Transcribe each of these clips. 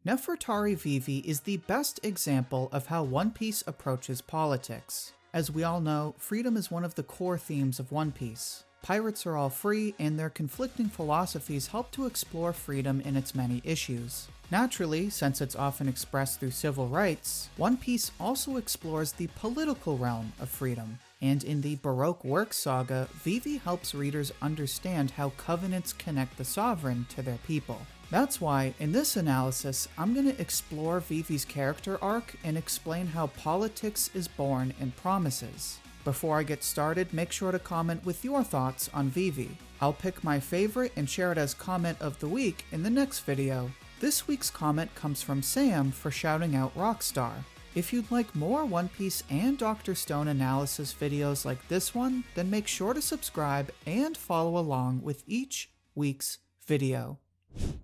Nefertari Vivi is the best example of how One Piece approaches politics. As we all know, freedom is one of the core themes of One Piece. Pirates are all free, and their conflicting philosophies help to explore freedom in its many issues. Naturally, since it's often expressed through civil rights, One Piece also explores the political realm of freedom. And in the Baroque Works saga, Vivi helps readers understand how covenants connect the sovereign to their people. That's why, in this analysis, I'm going to explore Vivi's character arc and explain how politics is born in promises. Before I get started, make sure to comment with your thoughts on Vivi. I'll pick my favorite and share it as comment of the week in the next video. This week's comment comes from Sam for shouting out Rockstar. If you'd like more One Piece and Dr. Stone analysis videos like this one, then make sure to subscribe and follow along with each week's video.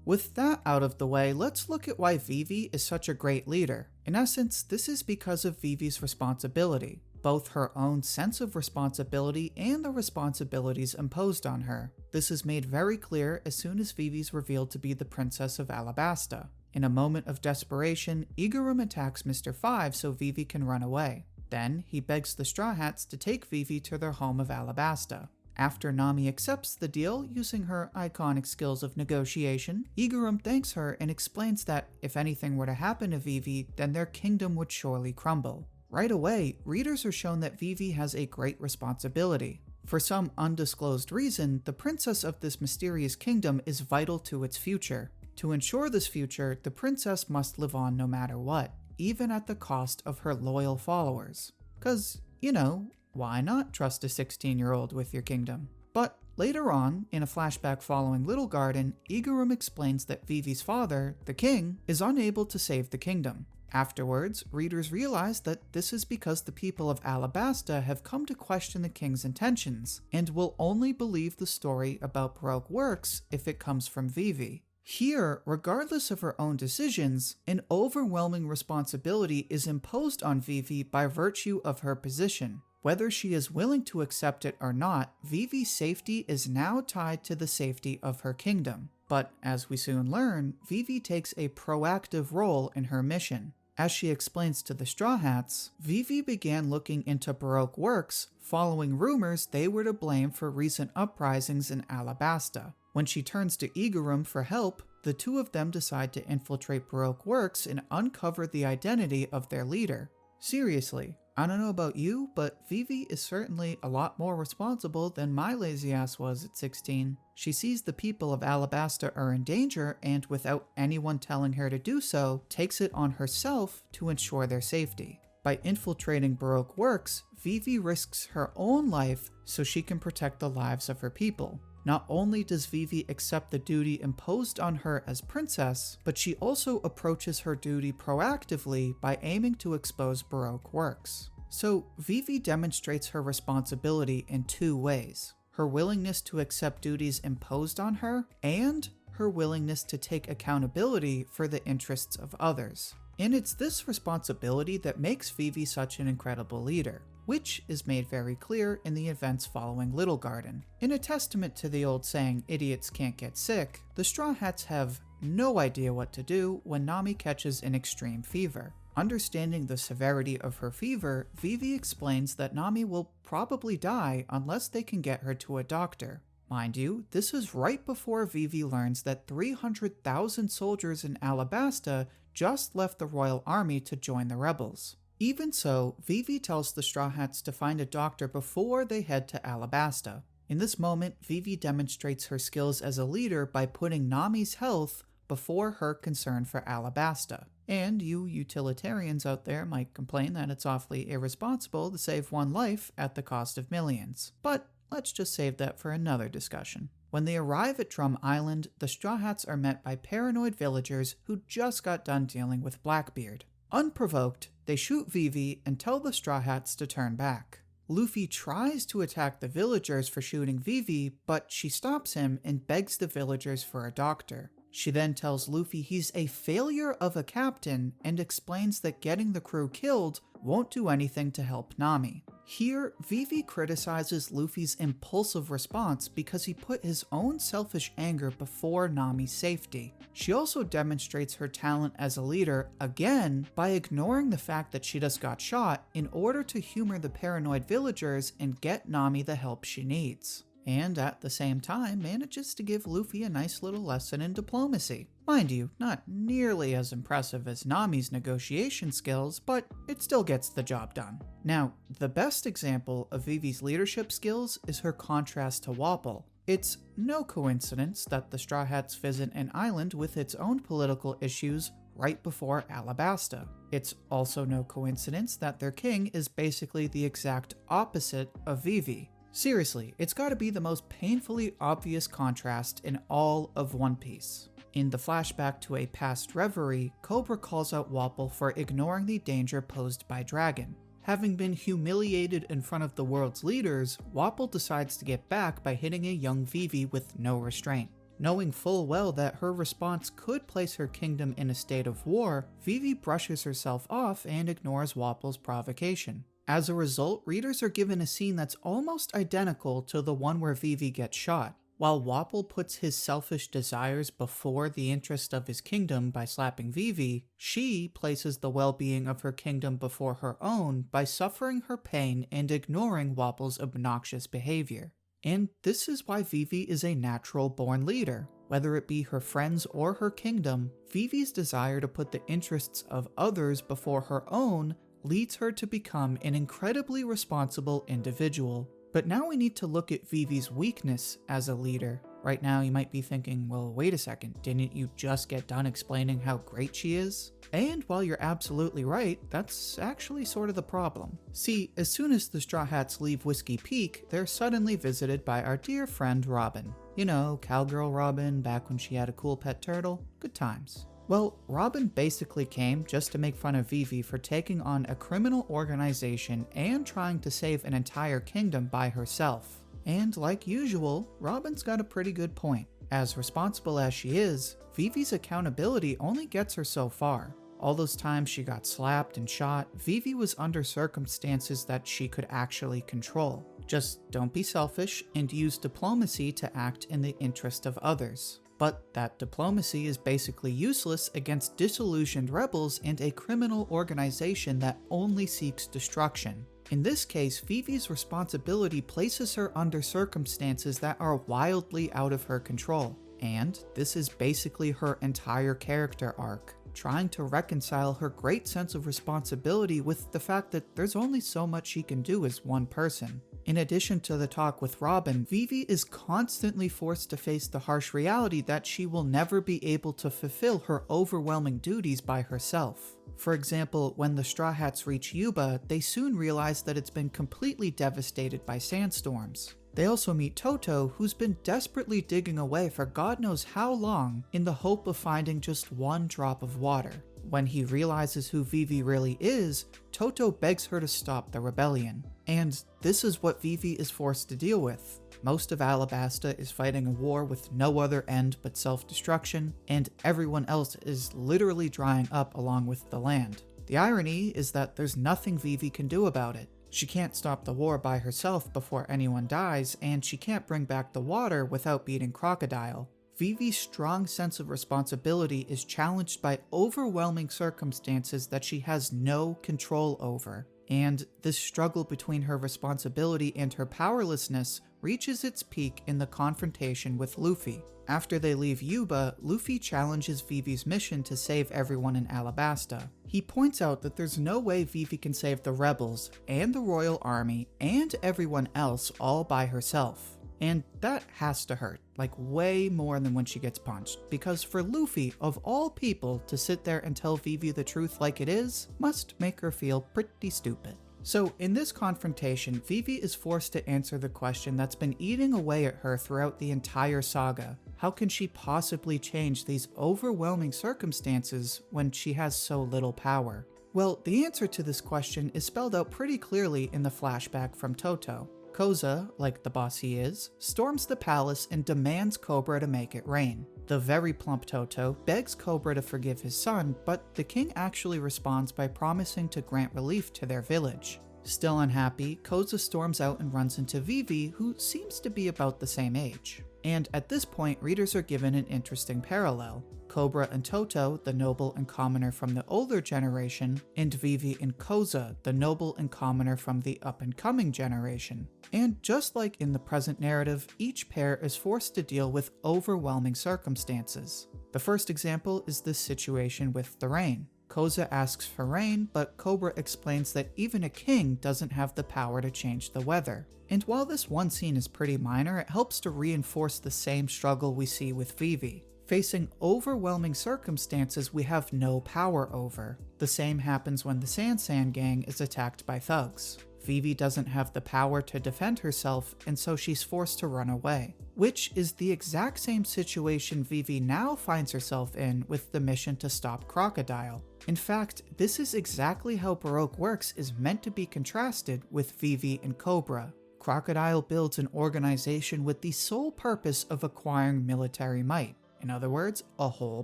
With that out of the way, let's look at why Vivi is such a great leader. In essence, this is because of Vivi's responsibility, both her own sense of responsibility and the responsibilities imposed on her. This is made very clear as soon as Vivi's revealed to be the Princess of Alabasta. In a moment of desperation, Eiichiro attacks Mr. 5 so Vivi can run away. Then, he begs the Straw Hats to take Vivi to their home of Alabasta. After Nami accepts the deal using her iconic skills of negotiation, Eiichiro thanks her and explains that if anything were to happen to Vivi, then their kingdom would surely crumble. Right away, readers are shown that Vivi has a great responsibility. For some undisclosed reason, the princess of this mysterious kingdom is vital to its future. To ensure this future, the princess must live on no matter what, even at the cost of her loyal followers. 'Cause, you know, why not trust a 16-year-old with your kingdom? But later on, in a flashback following Little Garden, Eiichiro explains that Vivi's father, the king, is unable to save the kingdom. Afterwards, readers realize that this is because the people of Alabasta have come to question the king's intentions, and will only believe the story about Baroque Works if it comes from Vivi. Here, regardless of her own decisions, an overwhelming responsibility is imposed on Vivi by virtue of her position. Whether she is willing to accept it or not, Vivi's safety is now tied to the safety of her kingdom. But as we soon learn, Vivi takes a proactive role in her mission. As she explains to the Straw Hats, Vivi began looking into Baroque Works following rumors they were to blame for recent uprisings in Alabasta. When she turns to Eiichiro for help, the two of them decide to infiltrate Baroque Works and uncover the identity of their leader. Seriously, I don't know about you, but Vivi is certainly a lot more responsible than my lazy ass was at 16. She sees the people of Alabasta are in danger and, without anyone telling her to do so, takes it on herself to ensure their safety. By infiltrating Baroque Works, Vivi risks her own life so she can protect the lives of her people. Not only does Vivi accept the duty imposed on her as princess, but she also approaches her duty proactively by aiming to expose Baroque Works. So Vivi demonstrates her responsibility in two ways: her willingness to accept duties imposed on her, and her willingness to take accountability for the interests of others. And it's this responsibility that makes Vivi such an incredible leader, which is made very clear in the events following Little Garden. In a testament to the old saying, idiots can't get sick, the Straw Hats have no idea what to do when Nami catches an extreme fever. Understanding the severity of her fever, Vivi explains that Nami will probably die unless they can get her to a doctor. Mind you, this is right before Vivi learns that 300,000 soldiers in Alabasta just left the royal army to join the rebels. Even so, Vivi tells the Straw Hats to find a doctor before they head to Alabasta. In this moment, Vivi demonstrates her skills as a leader by putting Nami's health before her concern for Alabasta. And you utilitarians out there might complain that it's awfully irresponsible to save one life at the cost of millions. But let's just save that for another discussion. When they arrive at Drum Island, the Straw Hats are met by paranoid villagers who just got done dealing with Blackbeard. Unprovoked, they shoot Vivi and tell the Straw Hats to turn back. Luffy tries to attack the villagers for shooting Vivi, but she stops him and begs the villagers for a doctor. She then tells Luffy he's a failure of a captain and explains that getting the crew killed won't do anything to help Nami. Here, Vivi criticizes Luffy's impulsive response because he put his own selfish anger before Nami's safety. She also demonstrates her talent as a leader, again, by ignoring the fact that she just got shot in order to humor the paranoid villagers and get Nami the help she needs. And at the same time manages to give Luffy a nice little lesson in diplomacy. Mind you, not nearly as impressive as Nami's negotiation skills, but it still gets the job done. Now, the best example of Vivi's leadership skills is her contrast to Wapol. It's no coincidence that the Straw Hats visit an island with its own political issues right before Alabasta. It's also no coincidence that their king is basically the exact opposite of Vivi. Seriously, it's gotta be the most painfully obvious contrast in all of One Piece. In the flashback to a past reverie, Cobra calls out Wapol for ignoring the danger posed by Dragon. Having been humiliated in front of the world's leaders, Wapol decides to get back by hitting a young Vivi with no restraint. Knowing full well that her response could place her kingdom in a state of war, Vivi brushes herself off and ignores Wapol's provocation. As a result, readers are given a scene that's almost identical to the one where Vivi gets shot. While Wapol puts his selfish desires before the interest of his kingdom by slapping Vivi, she places the well-being of her kingdom before her own by suffering her pain and ignoring Wapol's obnoxious behavior. And this is why Vivi is a natural-born leader. Whether it be her friends or her kingdom, Vivi's desire to put the interests of others before her own leads her to become an incredibly responsible individual. But now we need to look at Vivi's weakness as a leader. Right now you might be thinking, well, wait a second, didn't you just get done explaining how great she is? And while you're absolutely right, that's actually sort of the problem. See, as soon as the Straw Hats leave Whiskey Peak, they're suddenly visited by our dear friend Robin. You know, cowgirl Robin, back when she had a cool pet turtle. Good times. Well, Robin basically came just to make fun of Vivi for taking on a criminal organization and trying to save an entire kingdom by herself. And like usual, Robin's got a pretty good point. As responsible as she is, Vivi's accountability only gets her so far. All those times she got slapped and shot, Vivi was under circumstances that she could actually control. Just don't be selfish and use diplomacy to act in the interest of others. But that diplomacy is basically useless against disillusioned rebels and a criminal organization that only seeks destruction. In this case, Vivi's responsibility places her under circumstances that are wildly out of her control. And this is basically her entire character arc, trying to reconcile her great sense of responsibility with the fact that there's only so much she can do as one person. In addition to the talk with Robin, Vivi is constantly forced to face the harsh reality that she will never be able to fulfill her overwhelming duties by herself. For example, when the Straw Hats reach Yuba, they soon realize that it's been completely devastated by sandstorms. They also meet Toto, who's been desperately digging away for God knows how long in the hope of finding just one drop of water. When he realizes who Vivi really is, Toto begs her to stop the rebellion. And this is what Vivi is forced to deal with. Most of Alabasta is fighting a war with no other end but self-destruction, and everyone else is literally drying up along with the land. The irony is that there's nothing Vivi can do about it. She can't stop the war by herself before anyone dies, and she can't bring back the water without beating Crocodile. Vivi's strong sense of responsibility is challenged by overwhelming circumstances that she has no control over. And this struggle between her responsibility and her powerlessness reaches its peak in the confrontation with Luffy. After they leave Yuba, Luffy challenges Vivi's mission to save everyone in Alabasta. He points out that there's no way Vivi can save the rebels, and the royal army, and everyone else all by herself. And that has to hurt, like way more than when she gets punched, because for Luffy, of all people, to sit there and tell Vivi the truth like it is, must make her feel pretty stupid. So in this confrontation, Vivi is forced to answer the question that's been eating away at her throughout the entire saga. How can she possibly change these overwhelming circumstances when she has so little power? Well, the answer to this question is spelled out pretty clearly in the flashback from Toto. Koza, like the boss he is, storms the palace and demands Cobra to make it rain. The very plump Toto begs Cobra to forgive his son, but the king actually responds by promising to grant relief to their village. Still unhappy, Koza storms out and runs into Vivi, who seems to be about the same age. And at this point, readers are given an interesting parallel. Cobra and Toto, the noble and commoner from the older generation, and Vivi and Koza, the noble and commoner from the up-and-coming generation. And just like in the present narrative, each pair is forced to deal with overwhelming circumstances. The first example is this situation with the rain. Koza asks for rain, but Cobra explains that even a king doesn't have the power to change the weather. And while this one scene is pretty minor, it helps to reinforce the same struggle we see with Vivi. Facing overwhelming circumstances we have no power over. The same happens when the San gang is attacked by thugs. Vivi doesn't have the power to defend herself, and so she's forced to run away. Which is the exact same situation Vivi now finds herself in with the mission to stop Crocodile. In fact, this is exactly how Baroque works is meant to be contrasted with Vivi and Cobra. Crocodile builds an organization with the sole purpose of acquiring military might. In other words, a whole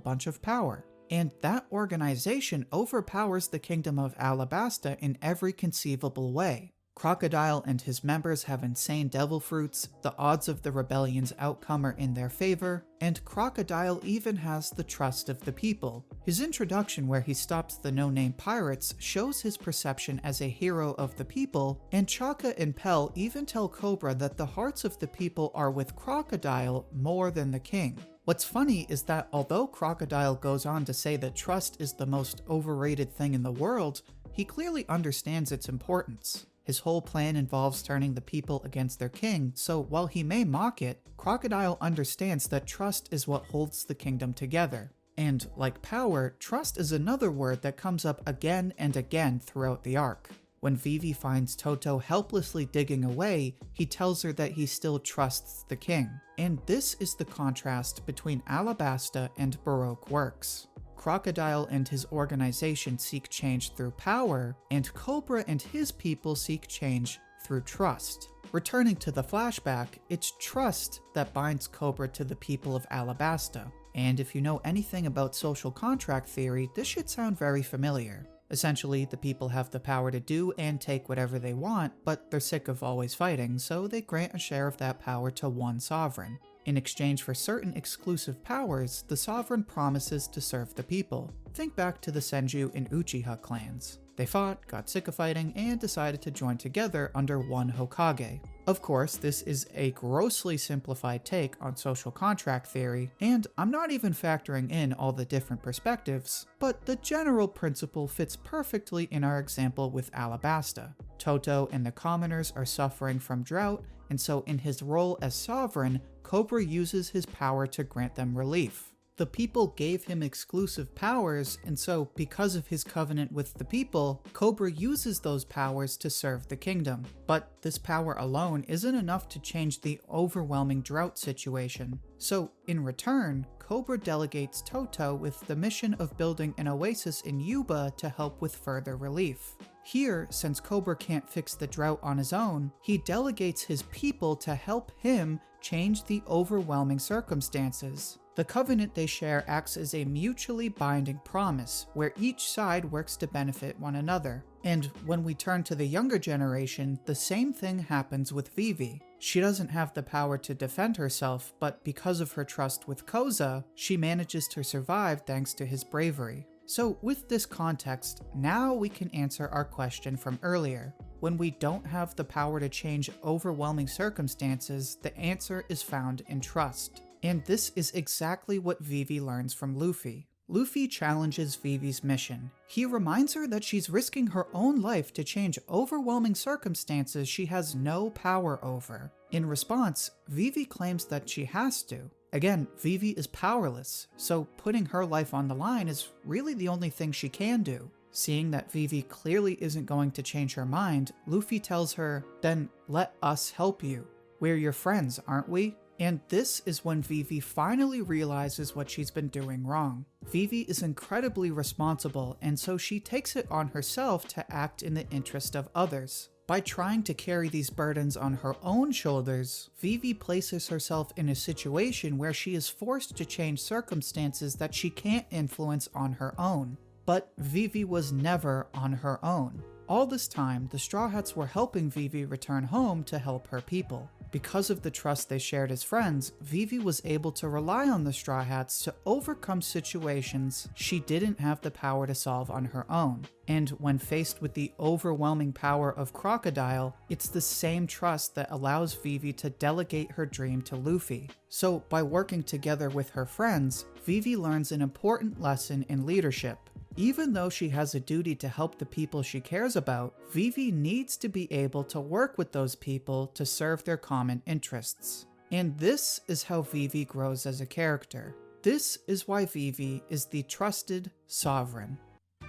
bunch of power. And that organization overpowers the kingdom of Alabasta in every conceivable way. Crocodile and his members have insane devil fruits, the odds of the rebellion's outcome are in their favor, and Crocodile even has the trust of the people. His introduction, where he stops the no-name pirates, shows his perception as a hero of the people, and Chaka and Pell even tell Cobra that the hearts of the people are with Crocodile more than the king. What's funny is that although Crocodile goes on to say that trust is the most overrated thing in the world, he clearly understands its importance. His whole plan involves turning the people against their king, so while he may mock it, Crocodile understands that trust is what holds the kingdom together. And like power, trust is another word that comes up again and again throughout the arc. When Vivi finds Toto helplessly digging away, he tells her that he still trusts the king. And this is the contrast between Alabasta and Baroque works. Crocodile and his organization seek change through power, and Cobra and his people seek change through trust. Returning to the flashback, it's trust that binds Cobra to the people of Alabasta. And if you know anything about social contract theory, this should sound very familiar. Essentially, the people have the power to do and take whatever they want, but they're sick of always fighting, so they grant a share of that power to one sovereign. In exchange for certain exclusive powers, the sovereign promises to serve the people. Think back to the Senju and Uchiha clans. They fought, got sick of fighting, and decided to join together under one Hokage. Of course, this is a grossly simplified take on social contract theory, and I'm not even factoring in all the different perspectives, but the general principle fits perfectly in our example with Alabasta. Toto and the commoners are suffering from drought, and so in his role as sovereign, Cobra uses his power to grant them relief. The people gave him exclusive powers, and so because of his covenant with the people, Cobra uses those powers to serve the kingdom. But this power alone isn't enough to change the overwhelming drought situation. So in return, Cobra delegates Toto with the mission of building an oasis in Yuba to help with further relief. Here, since Cobra can't fix the drought on his own, he delegates his people to help him change the overwhelming circumstances. The covenant they share acts as a mutually binding promise, where each side works to benefit one another. And when we turn to the younger generation, the same thing happens with Vivi. She doesn't have the power to defend herself, but because of her trust with Koza, she manages to survive thanks to his bravery. So with this context, now we can answer our question from earlier. When we don't have the power to change overwhelming circumstances, the answer is found in trust. And this is exactly what Vivi learns from Luffy. Luffy challenges Vivi's mission. He reminds her that she's risking her own life to change overwhelming circumstances she has no power over. In response, Vivi claims that she has to. Again, Vivi is powerless, so putting her life on the line is really the only thing she can do. Seeing that Vivi clearly isn't going to change her mind, Luffy tells her, "Then let us help you. We're your friends, aren't we?" And this is when Vivi finally realizes what she's been doing wrong. Vivi is incredibly responsible, and so she takes it on herself to act in the interest of others. By trying to carry these burdens on her own shoulders, Vivi places herself in a situation where she is forced to change circumstances that she can't influence on her own. But Vivi was never on her own. All this time, the Straw Hats were helping Vivi return home to help her people. Because of the trust they shared as friends, Vivi was able to rely on the Straw Hats to overcome situations she didn't have the power to solve on her own. And when faced with the overwhelming power of Crocodile, it's the same trust that allows Vivi to delegate her dream to Luffy. So by working together with her friends, Vivi learns an important lesson in leadership. Even though she has a duty to help the people she cares about, Vivi needs to be able to work with those people to serve their common interests. And this is how Vivi grows as a character. This is why Vivi is the trusted sovereign.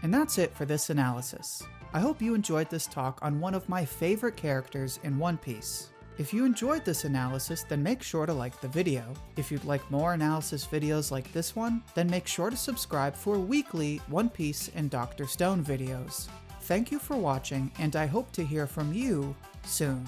And that's it for this analysis. I hope you enjoyed this talk on one of my favorite characters in One Piece. If you enjoyed this analysis, then make sure to like the video. If you'd like more analysis videos like this one, then make sure to subscribe for weekly One Piece and Dr. Stone videos. Thank you for watching, and I hope to hear from you soon.